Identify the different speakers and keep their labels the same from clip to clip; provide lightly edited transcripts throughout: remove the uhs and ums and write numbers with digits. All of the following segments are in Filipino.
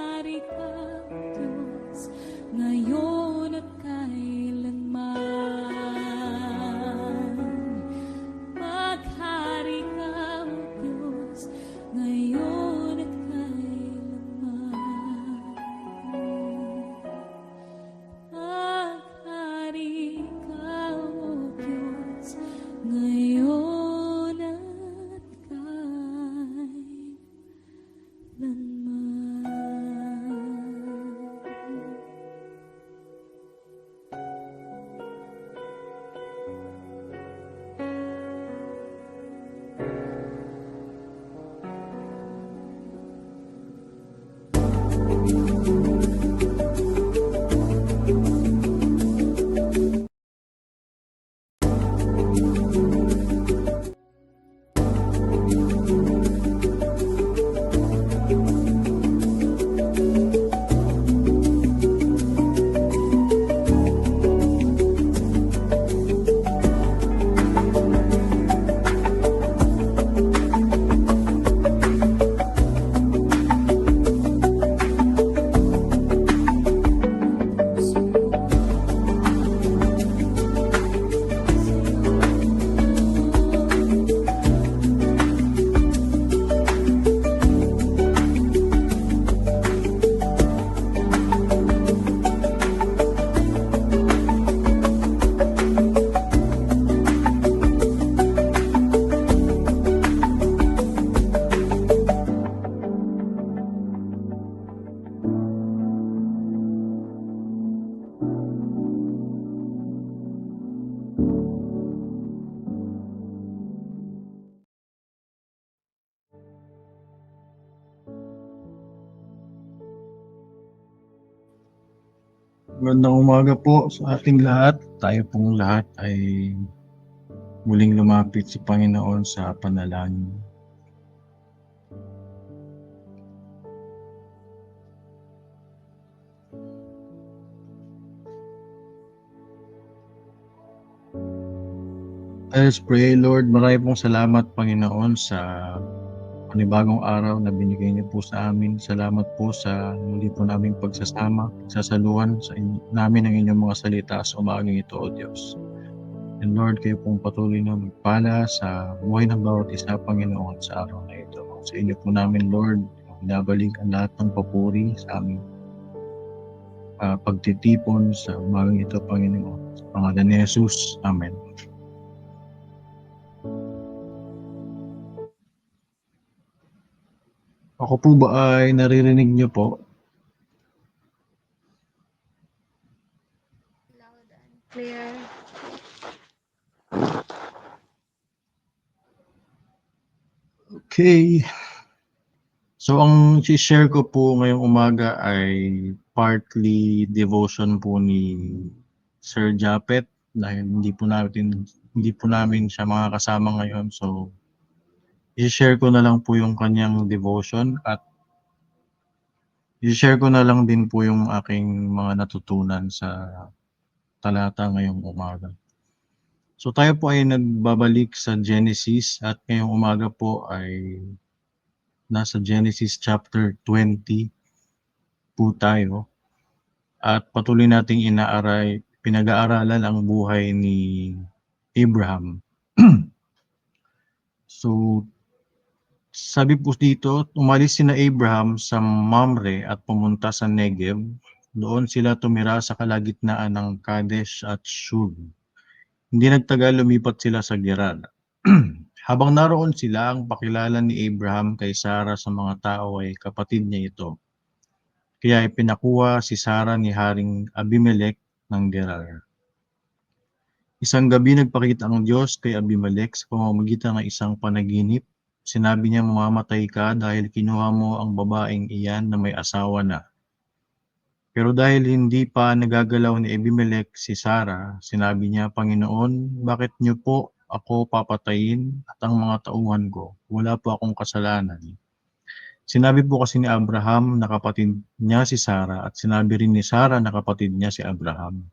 Speaker 1: Maghari ka, Diyos, ngayon at kailanman. Maghari ka, Diyos, ngayon at kailanman. Maghari ka, Diyos, ngayon at kailanman.
Speaker 2: Magandang umaga po sa ating lahat. Tayo pong lahat ay muling lumapit sa Panginoon sa panalangin. Let us pray. Lord, marami pong salamat, Panginoon, sa panibagong araw na binigay niyo po sa amin. Salamat po sa muli po naming pagsasama, pagsasaluhan namin ang inyong mga salita sa umagang ito, O Diyos. And Lord, kayo pong patuloy na magpala sa buhay ng bawat isa, Panginoon, sa araw na ito. Sa inyo po namin, Lord, binabalik ang lahat ng papuri sa aming pagtitipon sa umagang ito, Panginoon. Sa pangalan ni Jesus. Amen. Ako po ba ay naririnig niyo po?
Speaker 3: Loud and clear.
Speaker 2: Okay. So ang share ko po ngayong umaga ay partly devotion po ni Sir Japet dahil hindi po namin siya makakasama ngayon. So i-share ko na lang po yung kanyang devotion at i-share ko na lang din po yung aking mga natutunan sa talata ngayong umaga. So tayo po ay nagbabalik sa Genesis at ngayong umaga po ay nasa Genesis chapter 20 po tayo at patuloy nating pinag-aaralan ang buhay ni Abraham. So sabi po dito, umalis sina Abraham sa Mamre at pumunta sa Negev. Doon sila tumira sa kalagitnaan ng Kadesh at Shur. Hindi nagtagal, lumipat sila sa Gerar. Habang naroon sila, ang pakilala ni Abraham kay Sarah sa mga tao ay kapatid niya ito. Kaya ipinakuha si Sarah ni Haring Abimelech ng Gerar. Isang gabi nagpakita ang Diyos kay Abimelech sa pamamagitan ng isang panaginip. Sinabi niya, mamamatay ka dahil kinuha mo ang babaeng iyan na may asawa na. Pero dahil hindi pa nagagalaw ni Abimelech si Sarah, sinabi niya, Panginoon, bakit niyo po ako papatayin at ang mga tauhan ko? Wala po akong kasalanan. Sinabi po kasi ni Abraham na kapatid niya si Sarah at sinabi rin ni Sarah na kapatid niya si Abraham.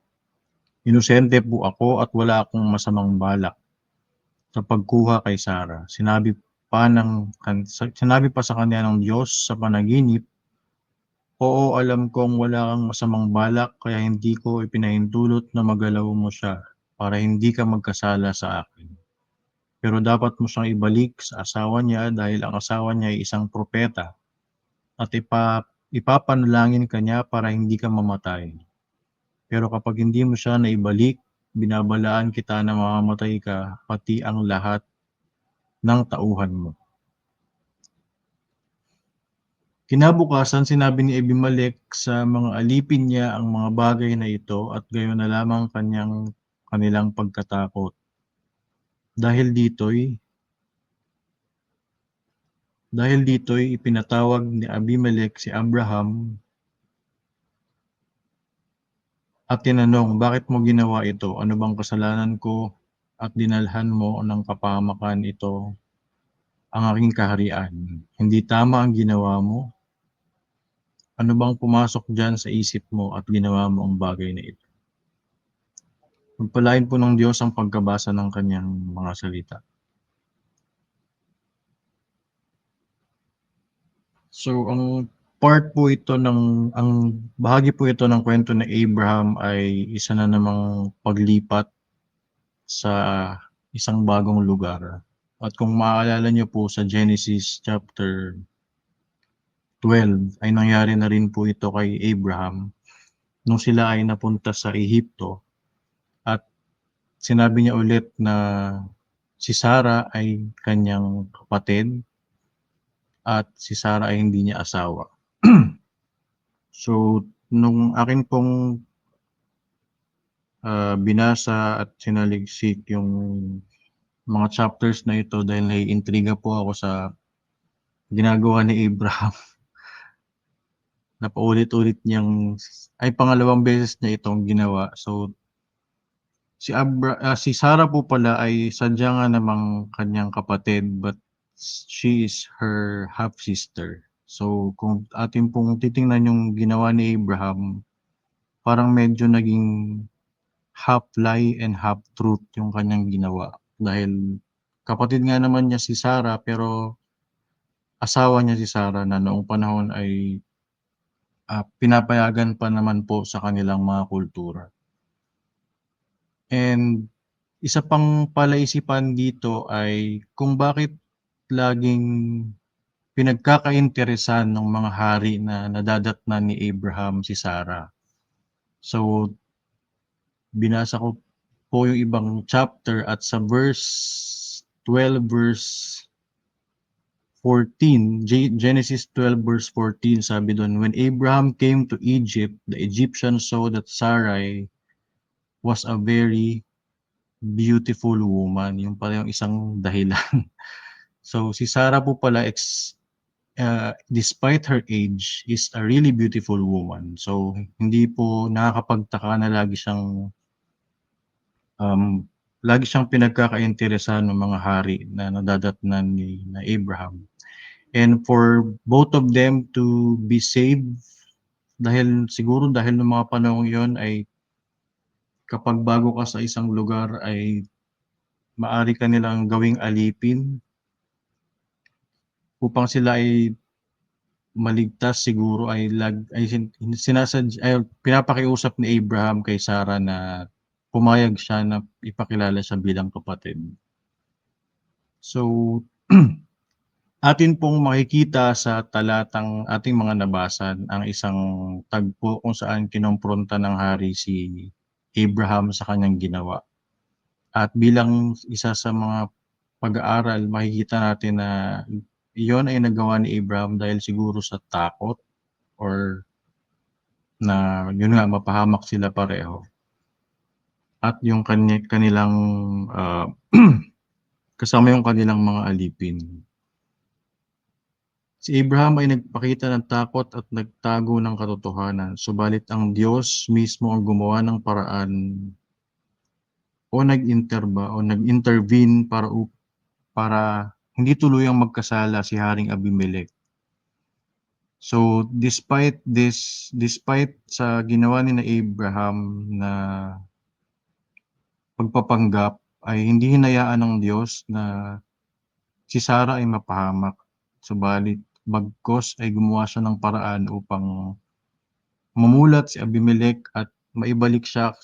Speaker 2: Inosente po ako at wala akong masamang balak sa pagkuha kay Sarah. Sinabi pa sa kanya ng Diyos sa panaginip, Oo, alam kong wala kang masamang balak kaya hindi ko ipinahintulot na magalaw mo siya para hindi ka magkasala sa akin. Pero dapat mo siyang ibalik sa asawa niya dahil ang asawa niya ay isang propeta at ipapanalangin ka niya para hindi ka mamatay. Pero kapag hindi mo siya naibalik, binabalaan kita na mamamatay ka pati ang lahat ng tauhan mo. Kinabukasan sinabi ni Abimelech sa mga alipin niya ang mga bagay na ito at gayon na lamang kanilang pagkatakot. Dahil dito'y ipinatawag ni Abimelech si Abraham at tinanong, bakit mo ginawa ito? Ano bang kasalanan ko at dinalhan mo ng kapahamakan ito ang aking kaharian? Hindi tama ang ginawa mo? Ano bang pumasok diyan sa isip mo at ginawa mo ang bagay na ito? Pagpalain po ng Diyos ang pagkabasa ng kanyang mga salita. So, ang bahagi po ito ng kwento ng Abraham ay isa na namang paglipat sa isang bagong lugar. At kung maaalala niyo po sa Genesis chapter 12 ay nangyari na rin po ito kay Abraham nung sila ay napunta sa Ehipto at sinabi niya ulit na si Sarah ay kanyang kapatid at si Sarah ay hindi niya asawa. So, nung akin pong binasa at sinaligsik yung mga chapters na ito dahil naiintriga po ako sa ginagawa ni Abraham. Napaulit-ulit ay pangalawang beses niya itong ginawa. So, si Sarah po pala ay sadya nga namang kanyang kapatid but she is her half-sister. So, kung atin pong titingnan yung ginawa ni Abraham, parang medyo naging half lie and half truth yung kanyang ginawa. Dahil kapatid nga naman niya si Sarah pero asawa niya si Sarah na noong panahon ay pinapayagan pa naman po sa kanilang mga kultura. And isa pang palaisipan dito ay kung bakit laging pinagkakainteresan ng mga hari na nadadatnan ni Abraham si Sarah. So, binasa ko po yung ibang chapter at sa verse 12, verse 14, Genesis 12 verse 14, sabi doon, when Abraham came to Egypt, the Egyptians saw that Sarai was a very beautiful woman. Yung pala yung isang dahilan. So si Sarah po pala, despite her age, is a really beautiful woman. So hindi po nakakapagtaka na lagi siyang pinagkakainteresan ng mga hari na nadadatnan ni na Abraham. And for both of them to be saved, dahil nung mga panahong yon ay kapag bago ka sa isang lugar ay maari ka nilang gawing alipin upang sila ay maligtas siguro ay pinapakiusap ni Abraham kay Sarah na pumayag siya na ipakilala siya bilang kapatid. So, atin pong makikita sa talatang ating mga nabasa ang isang tagpo kung saan kinompronta ng hari si Abraham sa kanyang ginawa. At bilang isa sa mga pag-aaral, makikita natin na iyon ay nagawa ni Abraham dahil siguro sa takot or na yun nga mapahamak sila pareho. At yung kanilang kasama yung kanilang mga alipin. Si Abraham ay nagpakita ng takot at nagtago ng katotohanan, subalit ang Diyos mismo ang gumawa ng paraan o nag-intervene para hindi tuluyang magkasala si Haring Abimelech. So despite sa ginawa ni na Abraham na pagpapanggap, ay hindi hinayaan ng Diyos na si Sarah ay mapahamak. Subalit bagkus ay gumawa siya ng paraan upang mamulat si Abimelech at maibalik siya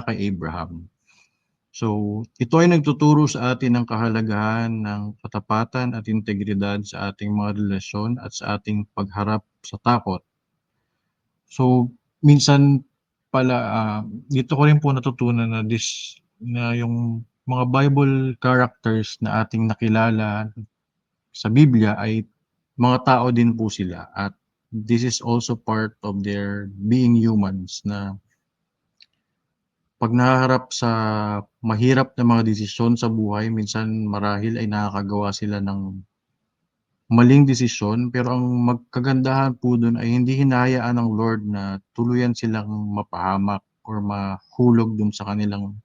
Speaker 2: kay Abraham. So, ito ay nagtuturo sa atin ng kahalagahan ng katapatan at integridad sa ating mga relasyon at sa ating pagharap sa takot. So, minsan pala, dito ko rin po natutunan na yung mga Bible characters na ating nakilala sa Biblia ay mga tao din po sila, at this is also part of their being humans, na pag nahaharap sa mahirap na mga desisyon sa buhay, minsan marahil ay nakakagawa sila ng maling desisyon, pero ang kagandahan po dun ay hindi hinahayaan ng Lord na tuluyan silang mapahamak or mahulog dun sa kanilang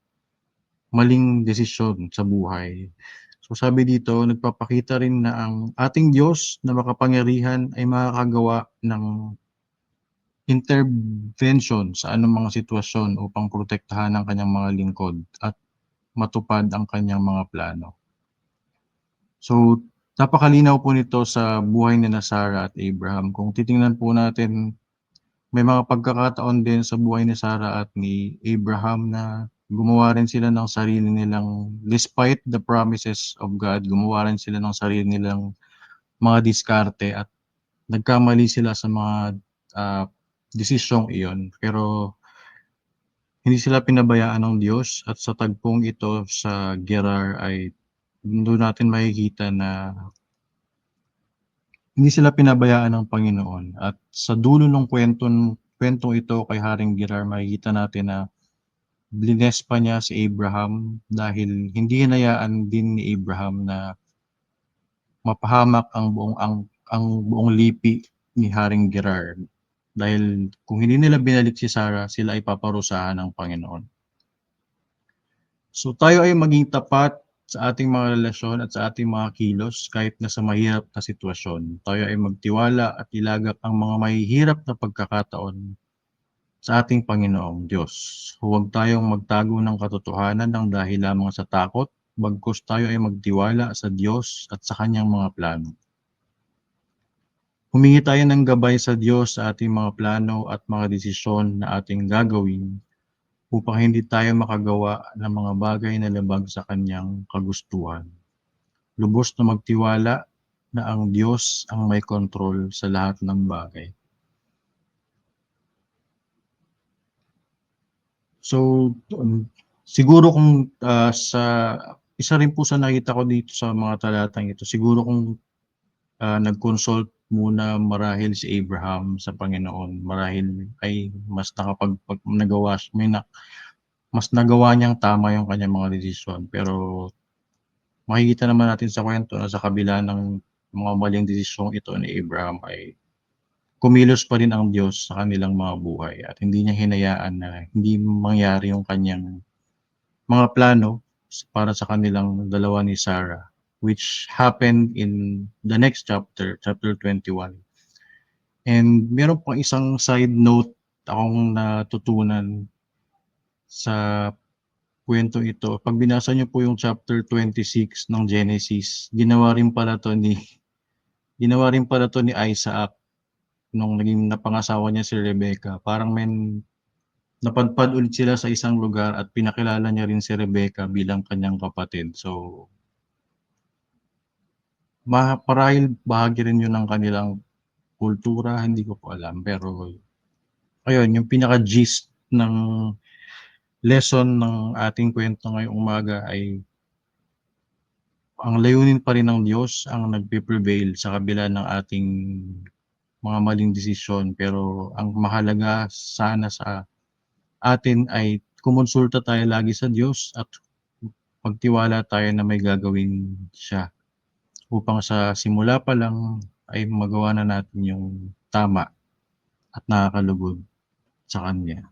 Speaker 2: maling desisyon sa buhay. So sabi dito, nagpapakita rin na ang ating Diyos na makapangyarihan ay makakagawa ng intervention sa anumang mga sitwasyon upang protektahan ang kanyang mga lingkod at matupad ang kanyang mga plano. So, napakalinaw po nito sa buhay ni Sarah at Abraham. Kung titingnan po natin, may mga pagkakataon din sa buhay ni Sarah at ni Abraham na gumawa rin sila ng sarili nilang, despite the promises of God, gumawa rin sila ng sarili nilang mga diskarte at nagkamali sila sa mga desisyong iyon. Pero hindi sila pinabayaan ng Diyos, at sa tagpong ito sa Gerar ay doon natin makikita na hindi sila pinabayaan ng Panginoon. At sa dulo ng kwentong ito kay Haring Gerar, makikita natin na blines pa niya si Abraham dahil hindi hinayaan din ni Abraham na mapahamak ang buong lipi ni Haring Gerar. Dahil kung hindi nila binalik si Sarah, sila ay paparusahan ng Panginoon. So tayo ay maging tapat sa ating mga relasyon at sa ating mga kilos kahit na sa mahirap na sitwasyon. Tayo ay magtiwala at ilagak ang mga mahihirap na pagkakataon sa ating Panginoong Diyos. Huwag tayong magtago ng katotohanan ng dahil lamang sa takot, bagkus tayo ay magtiwala sa Diyos at sa kanyang mga plano. Humingi tayo ng gabay sa Diyos sa ating mga plano at mga desisyon na ating gagawin upang hindi tayo makagawa ng mga bagay na labag sa kanyang kagustuhan. Lubos na magtiwala na ang Diyos ang may kontrol sa lahat ng bagay. So, siguro kung sa isa rin po sa nakita ko dito sa mga talatang ito, siguro kung nag-consult muna marahil si Abraham sa Panginoon, marahil ay mas mas nagawa niyang tama yung kanyang mga desisyon. Pero makikita naman natin sa kwento na sa kabila ng mga maling desisyong ito ni Abraham ay kumilos pa rin ang Diyos sa kanilang mga buhay at hindi niya hinayaan na hindi mangyari yung kanyang mga plano para sa kanilang dalawa ni Sarah, which happened in the next chapter, chapter 21. And meron pang isang side note akong natutunan sa kwento ito. Pag binasa niyo po yung chapter 26 ng Genesis, ginawa rin pala to ni Isaac nung naging napangasawa niya si Rebecca. Parang napadpad ulit sila sa isang lugar at pinakilala niya rin si Rebecca bilang kanyang kapatid. So, parahil bahagi rin yun ng kanilang kultura, hindi ko po alam. Pero, ayun, yung pinaka-gist ng lesson ng ating kwento ngayong umaga ay ang layunin pa rin ng Diyos ang nagpe-prevail sa kabila ng ating mga maling desisyon. Pero ang mahalaga sana sa atin ay kumonsulta tayo lagi sa Diyos at magtiwala tayo na may gagawin siya upang sa simula pa lang ay magawa na natin yung tama at nakakalugod sa Kanya.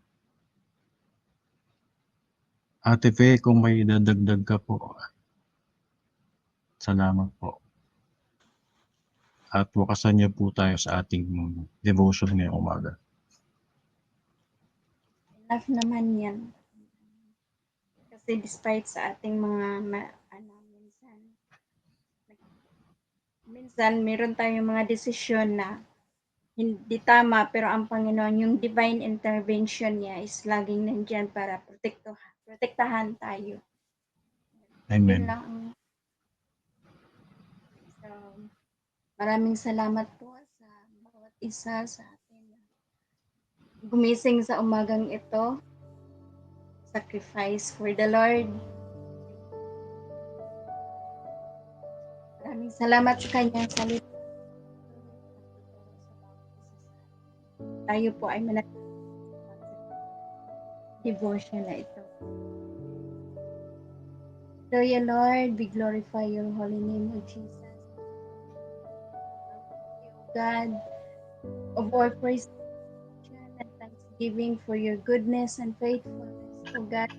Speaker 2: Ate Fe, kung may dadagdag ka po, salamat po. At wakasan niyo po tayo sa ating devotion ngayong umaga.
Speaker 3: Enough naman yan. Kasi despite sa ating mga minsan meron tayong mga desisyon na hindi tama, pero ang Panginoon, yung divine intervention niya is laging nandyan para protektahan tayo. Yun
Speaker 2: Amen.
Speaker 3: lang ang- So, maraming salamat po sa bawat isa sa atin na gumising sa umagang ito. Sacrifice for the Lord. Maraming salamat sa kanyang salita. Tayo po ay manatili sa devotion na ito. Hallelujah, Lord, we glorify your holy name, O Jesus. God of our praise and thanksgiving for your goodness and faithfulness, O God.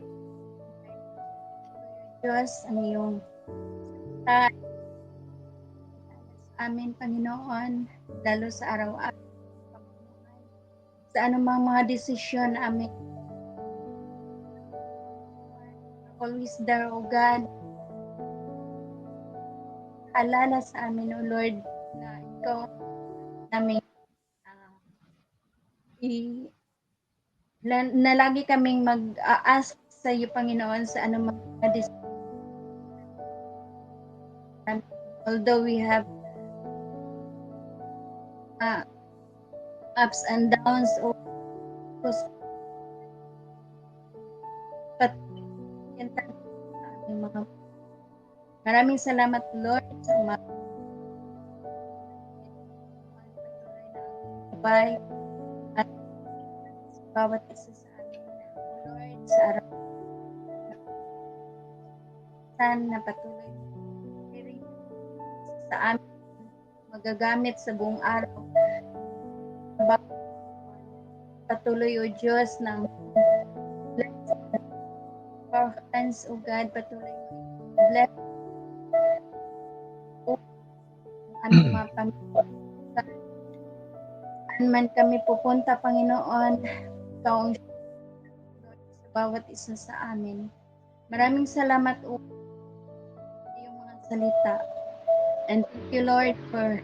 Speaker 3: Diyos, ang iyong salita sa amin, Panginoon, lalo sa araw-araw, sa anumang mga desisyon na amin. Always there, O God. Alala sa amin, O Lord, na ikaw namin na lagi kaming mag-ask sa iyo, Panginoon, sa anumang mga desisyon. Although we have ups and downs, but maraming salamat, Lord, sa umaga. Bye. At sa bawat isa sa amin, Lord, sa araw na patuloy sa amin magagamit sa buong araw. Patuloy, O Diyos, ng our hands, O God, patuloy bless ang aming mga pamilya. Saan man kami pupunta, Panginoon, ikaw ang sa bawat isa sa amin. Maraming salamat, O iyong mga salita. And thank you, Lord, for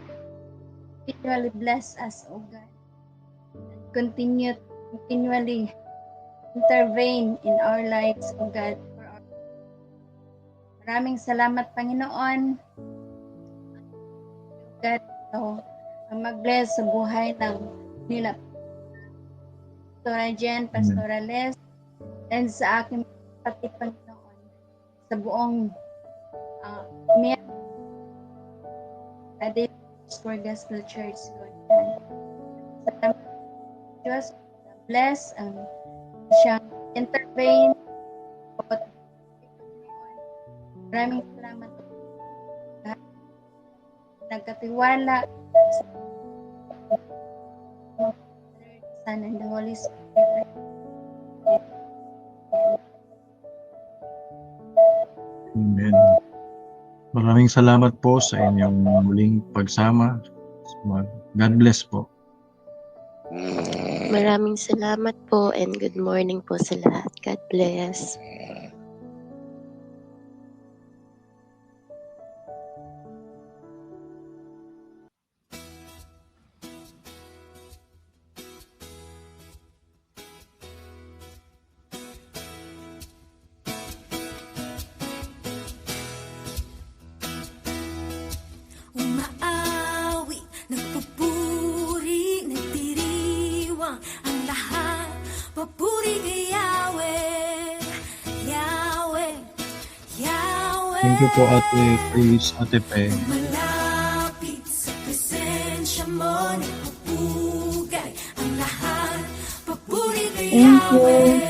Speaker 3: continually bless us, O God. And continually intervene in our lives, O God. Maraming salamat, Panginoon. God, ang mag-bless sa buhay ng nila Pastora Jen, Pastora Les, and sa aking pati, Panginoon, sa buong for Gospel Church, Lord. Salamat, Diyos, bless ang siyang intervene. Maraming salamat. Nagkatiwala sa Son and the Holy Spirit.
Speaker 2: Amen. Maraming salamat po sa inyong muling pagsama. God bless po.
Speaker 4: Maraming salamat po and good morning po sa lahat. God bless.
Speaker 1: Umaawi, nagpupuri, nagdiriwang ang lahat. Papuri kay Yahweh, Yahweh, Yahweh.
Speaker 2: Thank you po, Ate Chris, Ate Pe.
Speaker 1: Malapit sa presensya mo, nagpupugay ang lahat. Papuri kay
Speaker 3: Thank you.
Speaker 1: Yahweh,